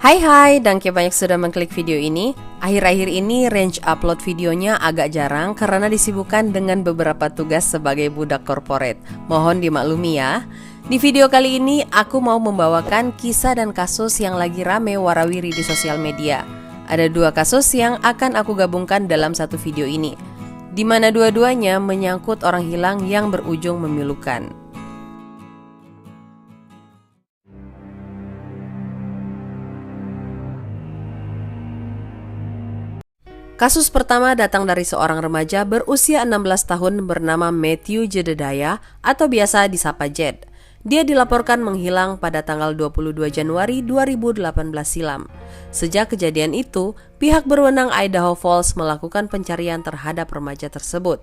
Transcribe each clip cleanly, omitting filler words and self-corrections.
Hai, thank you banyak sudah mengklik video ini. Akhir-akhir ini range upload videonya agak jarang karena disibukkan dengan beberapa tugas sebagai budak korporat. Mohon dimaklumi ya. Di video kali ini aku mau membawakan kisah dan kasus yang lagi rame warawiri di sosial media. Ada dua kasus yang akan aku gabungkan dalam satu video ini, di mana dua-duanya menyangkut orang hilang yang berujung memilukan. Kasus pertama datang dari seorang remaja berusia 16 tahun bernama Matthew Jedediah atau biasa disapa Jed. Dia dilaporkan menghilang pada tanggal 22 Januari 2018 silam. Sejak kejadian itu, pihak berwenang Idaho Falls melakukan pencarian terhadap remaja tersebut.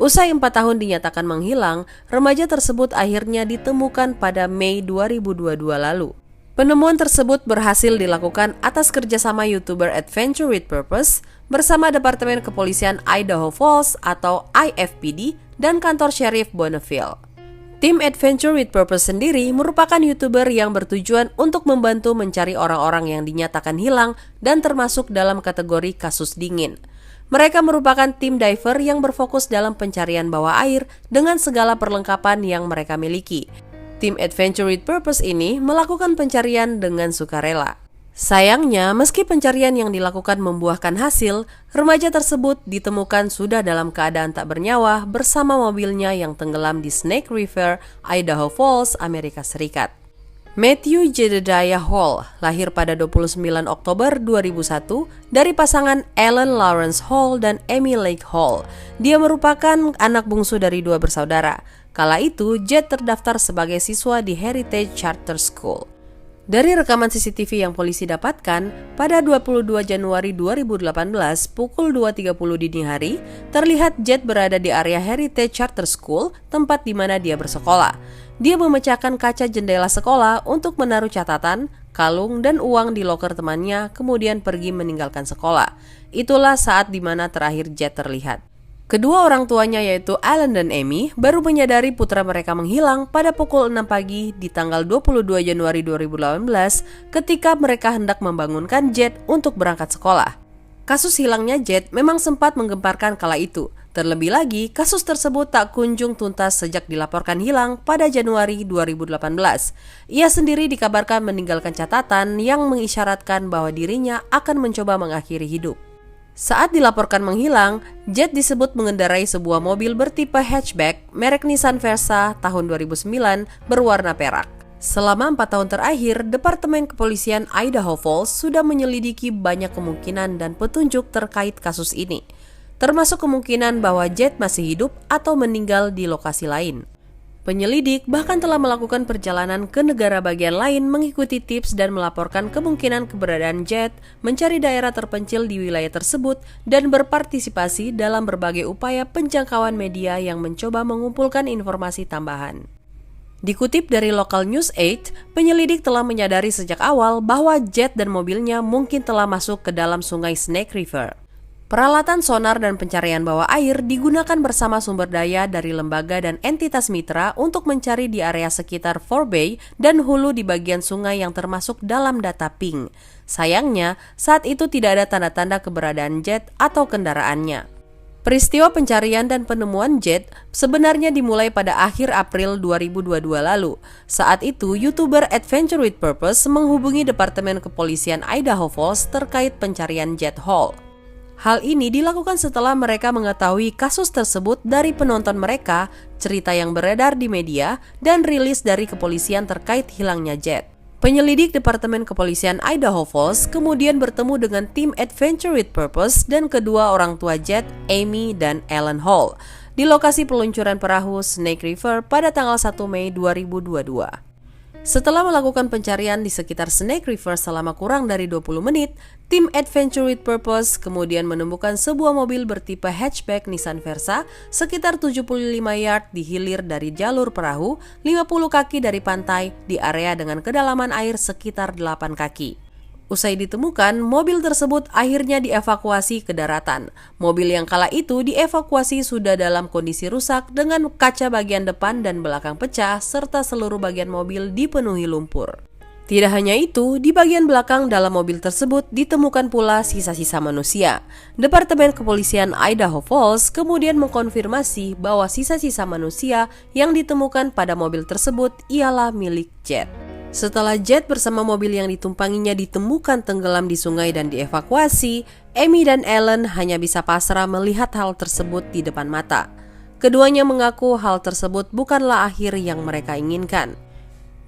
Usai 4 tahun dinyatakan menghilang, remaja tersebut akhirnya ditemukan pada Mei 2022 lalu. Penemuan tersebut berhasil dilakukan atas kerjasama YouTuber Adventure with Purpose bersama Departemen Kepolisian Idaho Falls atau IFPD dan kantor Sheriff Bonneville. Tim Adventure with Purpose sendiri merupakan YouTuber yang bertujuan untuk membantu mencari orang-orang yang dinyatakan hilang dan termasuk dalam kategori kasus dingin. Mereka merupakan tim diver yang berfokus dalam pencarian bawah air dengan segala perlengkapan yang mereka miliki. Tim Adventure with Purpose ini melakukan pencarian dengan sukarela. Sayangnya, meski pencarian yang dilakukan membuahkan hasil, remaja tersebut ditemukan sudah dalam keadaan tak bernyawa bersama mobilnya yang tenggelam di Snake River, Idaho Falls, Amerika Serikat. Matthew Jedediah Hall lahir pada 29 Oktober 2001 dari pasangan Alan Lawrence Hall dan Amy Lake Hall. Dia merupakan anak bungsu dari dua bersaudara. Kala itu, Jed terdaftar sebagai siswa di Heritage Charter School. Dari rekaman CCTV yang polisi dapatkan, pada 22 Januari 2018 pukul 2.30 dini hari, terlihat Jed berada di area Heritage Charter School, tempat di mana dia bersekolah. Dia memecahkan kaca jendela sekolah untuk menaruh catatan, kalung, dan uang di loker temannya, kemudian pergi meninggalkan sekolah. Itulah saat di mana terakhir Jed terlihat. Kedua orang tuanya yaitu Alan dan Amy baru menyadari putra mereka menghilang pada pukul 6 pagi di tanggal 22 Januari 2018 ketika mereka hendak membangunkan Jed untuk berangkat sekolah. Kasus hilangnya Jed memang sempat menggemparkan kala itu. Terlebih lagi, kasus tersebut tak kunjung tuntas sejak dilaporkan hilang pada Januari 2018. Ia sendiri dikabarkan meninggalkan catatan yang mengisyaratkan bahwa dirinya akan mencoba mengakhiri hidup. Saat dilaporkan menghilang, Jed disebut mengendarai sebuah mobil bertipe hatchback merek Nissan Versa tahun 2009 berwarna perak. Selama 4 tahun terakhir, Departemen Kepolisian Idaho Falls sudah menyelidiki banyak kemungkinan dan petunjuk terkait kasus ini, termasuk kemungkinan bahwa Jed masih hidup atau meninggal di lokasi lain. Penyelidik bahkan telah melakukan perjalanan ke negara bagian lain mengikuti tips dan melaporkan kemungkinan keberadaan Jed, mencari daerah terpencil di wilayah tersebut, dan berpartisipasi dalam berbagai upaya penjangkauan media yang mencoba mengumpulkan informasi tambahan. Dikutip dari Local News 8, penyelidik telah menyadari sejak awal bahwa Jed dan mobilnya mungkin telah masuk ke dalam sungai Snake River. Peralatan sonar dan pencarian bawah air digunakan bersama sumber daya dari lembaga dan entitas mitra untuk mencari di area sekitar Forbay dan hulu di bagian sungai yang termasuk dalam data ping. Sayangnya, saat itu tidak ada tanda-tanda keberadaan Jed atau kendaraannya. Peristiwa pencarian dan penemuan Jed sebenarnya dimulai pada akhir April 2022 lalu. Saat itu, YouTuber Adventure with Purpose menghubungi Departemen Kepolisian Idaho Falls terkait pencarian Jed Hall. Hal ini dilakukan setelah mereka mengetahui kasus tersebut dari penonton mereka, cerita yang beredar di media, dan rilis dari kepolisian terkait hilangnya Jed. Penyelidik Departemen Kepolisian Idaho Falls kemudian bertemu dengan tim Adventure with Purpose dan kedua orang tua Jed, Amy dan Alan Hall, di lokasi peluncuran perahu Snake River pada tanggal 1 Mei 2022. Setelah melakukan pencarian di sekitar Snake River selama kurang dari 20 menit, tim Adventure with Purpose kemudian menemukan sebuah mobil bertipe hatchback Nissan Versa sekitar 75 yard di hilir dari jalur perahu, 50 kaki dari pantai di area dengan kedalaman air sekitar 8 kaki. Usai ditemukan, mobil tersebut akhirnya dievakuasi ke daratan. Mobil yang kala itu dievakuasi sudah dalam kondisi rusak dengan kaca bagian depan dan belakang pecah serta seluruh bagian mobil dipenuhi lumpur. Tidak hanya itu, di bagian belakang dalam mobil tersebut ditemukan pula sisa-sisa manusia. Departemen Kepolisian Idaho Falls kemudian mengkonfirmasi bahwa sisa-sisa manusia yang ditemukan pada mobil tersebut ialah milik Jed. Setelah Jed bersama mobil yang ditumpanginya ditemukan tenggelam di sungai dan dievakuasi, Amy dan Alan hanya bisa pasrah melihat hal tersebut di depan mata. Keduanya mengaku hal tersebut bukanlah akhir yang mereka inginkan.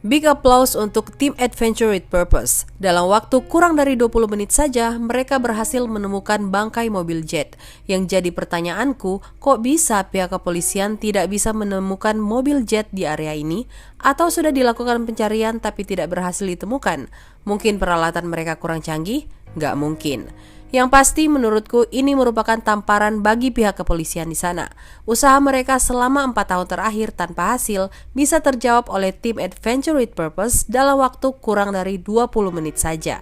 Big applause untuk tim Adventure with Purpose. Dalam waktu kurang dari 20 menit saja, mereka berhasil menemukan bangkai mobil Jed. Yang jadi pertanyaanku, kok bisa pihak kepolisian tidak bisa menemukan mobil Jed di area ini? Atau sudah dilakukan pencarian tapi tidak berhasil ditemukan? Mungkin peralatan mereka kurang canggih? Nggak mungkin. Yang pasti menurutku ini merupakan tamparan bagi pihak kepolisian di sana. Usaha mereka selama 4 tahun terakhir tanpa hasil bisa terjawab oleh tim Adventure with Purpose dalam waktu kurang dari 20 menit saja.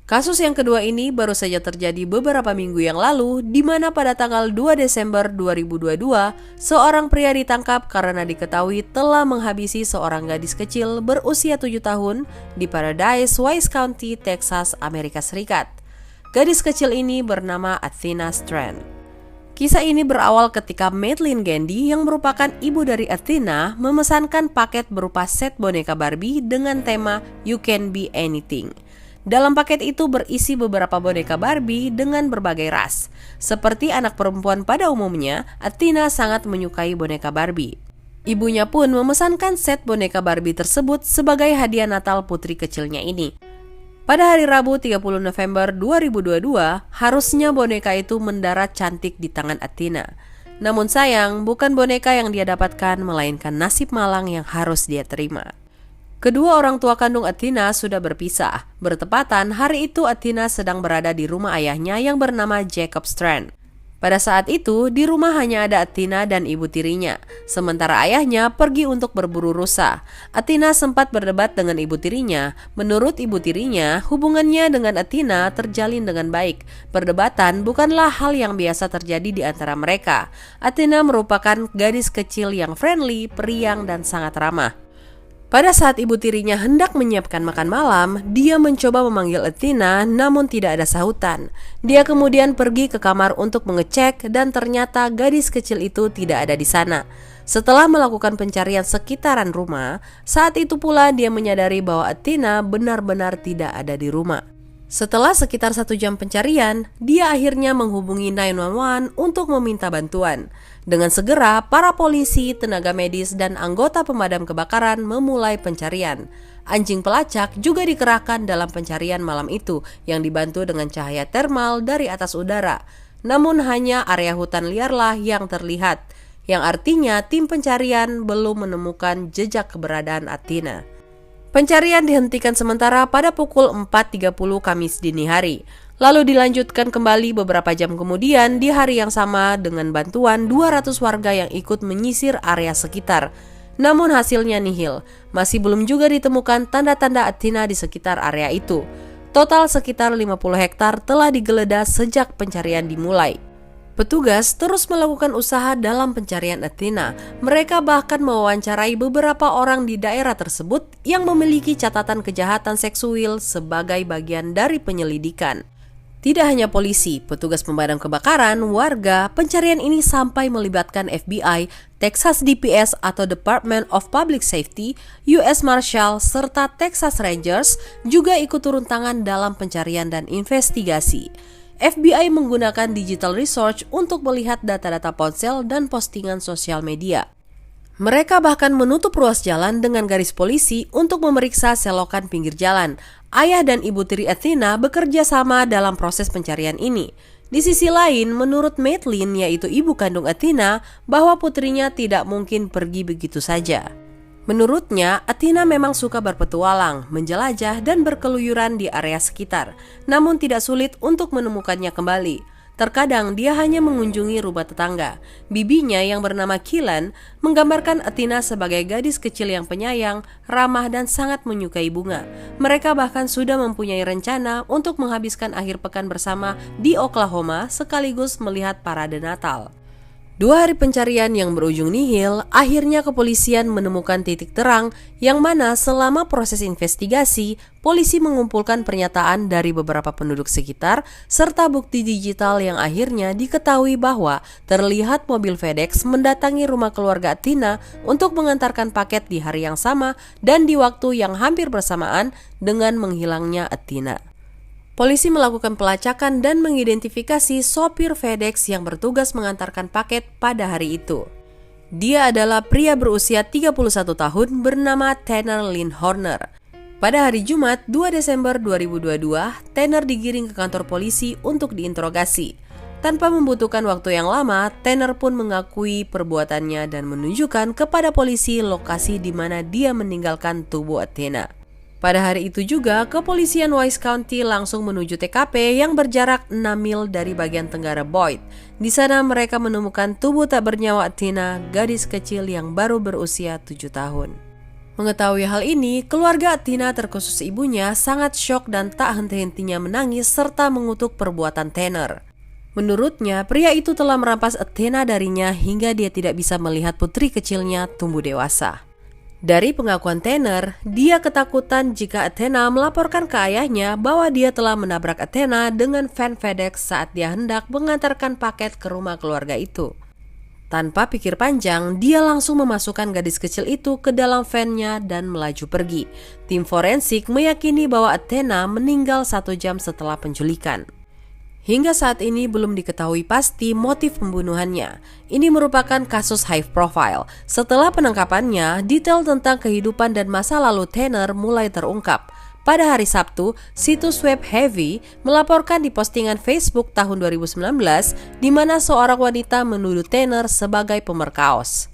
Kasus yang kedua ini baru saja terjadi beberapa minggu yang lalu, di mana pada tanggal 2 Desember 2022, seorang pria ditangkap karena diketahui telah menghabisi seorang gadis kecil berusia 7 tahun di Paradise, Wise County, Texas, Amerika Serikat. Gadis kecil ini bernama Athena Strand. Kisah ini berawal ketika Madeline Gandy yang merupakan ibu dari Athena memesankan paket berupa set boneka Barbie dengan tema You Can Be Anything. Dalam paket itu berisi beberapa boneka Barbie dengan berbagai ras. Seperti anak perempuan pada umumnya, Athena sangat menyukai boneka Barbie. Ibunya pun memesankan set boneka Barbie tersebut sebagai hadiah Natal putri kecilnya ini. Pada hari Rabu 30 November 2022, harusnya boneka itu mendarat cantik di tangan Athena. Namun sayang, bukan boneka yang dia dapatkan, melainkan nasib malang yang harus dia terima. Kedua orang tua kandung Athena sudah berpisah. Bertepatan hari itu Athena sedang berada di rumah ayahnya yang bernama Jacob Strand. Pada saat itu di rumah hanya ada Athena dan ibu tirinya, sementara ayahnya pergi untuk berburu rusa. Athena sempat berdebat dengan ibu tirinya. Menurut ibu tirinya, hubungannya dengan Athena terjalin dengan baik. Perdebatan bukanlah hal yang biasa terjadi di antara mereka. Athena merupakan gadis kecil yang friendly, periang dan sangat ramah. Pada saat ibu tirinya hendak menyiapkan makan malam, dia mencoba memanggil Athena namun tidak ada sahutan. Dia kemudian pergi ke kamar untuk mengecek dan ternyata gadis kecil itu tidak ada di sana. Setelah melakukan pencarian sekitaran rumah, saat itu pula dia menyadari bahwa Athena benar-benar tidak ada di rumah. Setelah sekitar 1 jam pencarian, dia akhirnya menghubungi 911 untuk meminta bantuan. Dengan segera, para polisi, tenaga medis, dan anggota pemadam kebakaran memulai pencarian. Anjing pelacak juga dikerahkan dalam pencarian malam itu yang dibantu dengan cahaya termal dari atas udara. Namun hanya area hutan liarlah yang terlihat, yang artinya tim pencarian belum menemukan jejak keberadaan Athena. Pencarian dihentikan sementara pada pukul 4.30 Kamis dini hari. Lalu dilanjutkan kembali beberapa jam kemudian di hari yang sama dengan bantuan 200 warga yang ikut menyisir area sekitar. Namun hasilnya nihil. Masih belum juga ditemukan tanda-tanda Athena di sekitar area itu. Total sekitar 50 hektar telah digeledah sejak pencarian dimulai. Petugas terus melakukan usaha dalam pencarian Athena. Mereka bahkan mewawancarai beberapa orang di daerah tersebut yang memiliki catatan kejahatan seksual sebagai bagian dari penyelidikan. Tidak hanya polisi, petugas pemadam kebakaran, warga, pencarian ini sampai melibatkan FBI, Texas DPS atau Department of Public Safety, US Marshal, serta Texas Rangers juga ikut turun tangan dalam pencarian dan investigasi. FBI menggunakan digital research untuk melihat data-data ponsel dan postingan sosial media. Mereka bahkan menutup ruas jalan dengan garis polisi untuk memeriksa selokan pinggir jalan. Ayah dan ibu tiri Athena bekerja sama dalam proses pencarian ini. Di sisi lain, menurut Madeline, yaitu ibu kandung Athena, bahwa putrinya tidak mungkin pergi begitu saja. Menurutnya, Athena memang suka berpetualang, menjelajah dan berkeluyuran di area sekitar, namun tidak sulit untuk menemukannya kembali. Terkadang dia hanya mengunjungi rumah tetangga. Bibinya yang bernama Killen menggambarkan Athena sebagai gadis kecil yang penyayang, ramah dan sangat menyukai bunga. Mereka bahkan sudah mempunyai rencana untuk menghabiskan akhir pekan bersama di Oklahoma sekaligus melihat parade Natal. 2 hari pencarian yang berujung nihil, akhirnya kepolisian menemukan titik terang yang mana selama proses investigasi, polisi mengumpulkan pernyataan dari beberapa penduduk sekitar serta bukti digital yang akhirnya diketahui bahwa terlihat mobil FedEx mendatangi rumah keluarga Athena untuk mengantarkan paket di hari yang sama dan di waktu yang hampir bersamaan dengan menghilangnya Athena. Polisi melakukan pelacakan dan mengidentifikasi sopir FedEx yang bertugas mengantarkan paket pada hari itu. Dia adalah pria berusia 31 tahun bernama Tanner Lynn Horner. Pada hari Jumat 2 Desember 2022, Tanner digiring ke kantor polisi untuk diinterogasi. Tanpa membutuhkan waktu yang lama, Tanner pun mengakui perbuatannya dan menunjukkan kepada polisi lokasi di mana dia meninggalkan tubuh Athena. Pada hari itu juga, kepolisian Wise County langsung menuju TKP yang berjarak 6 mil dari bagian tenggara Boyd. Di sana mereka menemukan tubuh tak bernyawa Athena, gadis kecil yang baru berusia 7 tahun. Mengetahui hal ini, keluarga Athena terkhusus ibunya sangat syok dan tak henti-hentinya menangis serta mengutuk perbuatan Tanner. Menurutnya, pria itu telah merampas Athena darinya hingga dia tidak bisa melihat putri kecilnya tumbuh dewasa. Dari pengakuan Tanner, dia ketakutan jika Athena melaporkan ke ayahnya bahwa dia telah menabrak Athena dengan van FedEx saat dia hendak mengantarkan paket ke rumah keluarga itu. Tanpa pikir panjang, dia langsung memasukkan gadis kecil itu ke dalam van-nya dan melaju pergi. Tim forensik meyakini bahwa Athena meninggal 1 jam setelah penculikan. Hingga saat ini belum diketahui pasti motif pembunuhannya. Ini merupakan kasus high profile. Setelah penangkapannya, detail tentang kehidupan dan masa lalu Tanner mulai terungkap. Pada hari Sabtu, situs web Heavy melaporkan di postingan Facebook tahun 2019 di mana seorang wanita menuduh Tanner sebagai pemerkaos.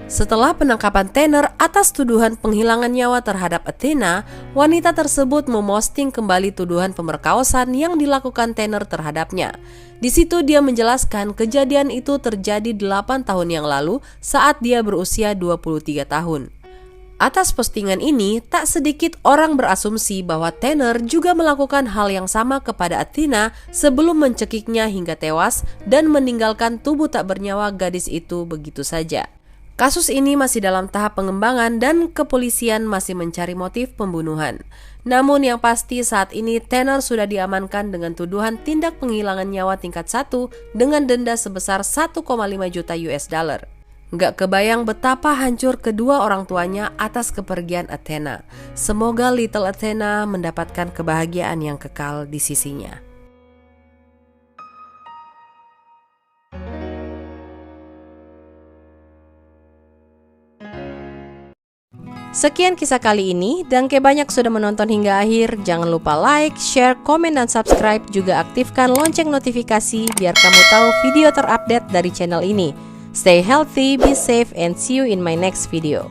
Setelah penangkapan Tanner atas tuduhan penghilangan nyawa terhadap Athena, wanita tersebut memosting kembali tuduhan pemerkosaan yang dilakukan Tanner terhadapnya. Di situ dia menjelaskan kejadian itu terjadi 8 tahun yang lalu saat dia berusia 23 tahun. Atas postingan ini, tak sedikit orang berasumsi bahwa Tanner juga melakukan hal yang sama kepada Athena sebelum mencekiknya hingga tewas dan meninggalkan tubuh tak bernyawa gadis itu begitu saja. Kasus ini masih dalam tahap pengembangan dan kepolisian masih mencari motif pembunuhan. Namun yang pasti saat ini Tanner sudah diamankan dengan tuduhan tindak penghilangan nyawa tingkat 1 dengan denda sebesar 1,5 juta US dollar. Nggak kebayang betapa hancur kedua orang tuanya atas kepergian Athena. Semoga Little Athena mendapatkan kebahagiaan yang kekal di sisinya. Sekian kisah kali ini, dan kayak banyak sudah menonton hingga akhir. Jangan lupa like, share, komen, dan subscribe. Juga aktifkan lonceng notifikasi biar kamu tahu video terupdate dari channel ini. Stay healthy, be safe, and see you in my next video.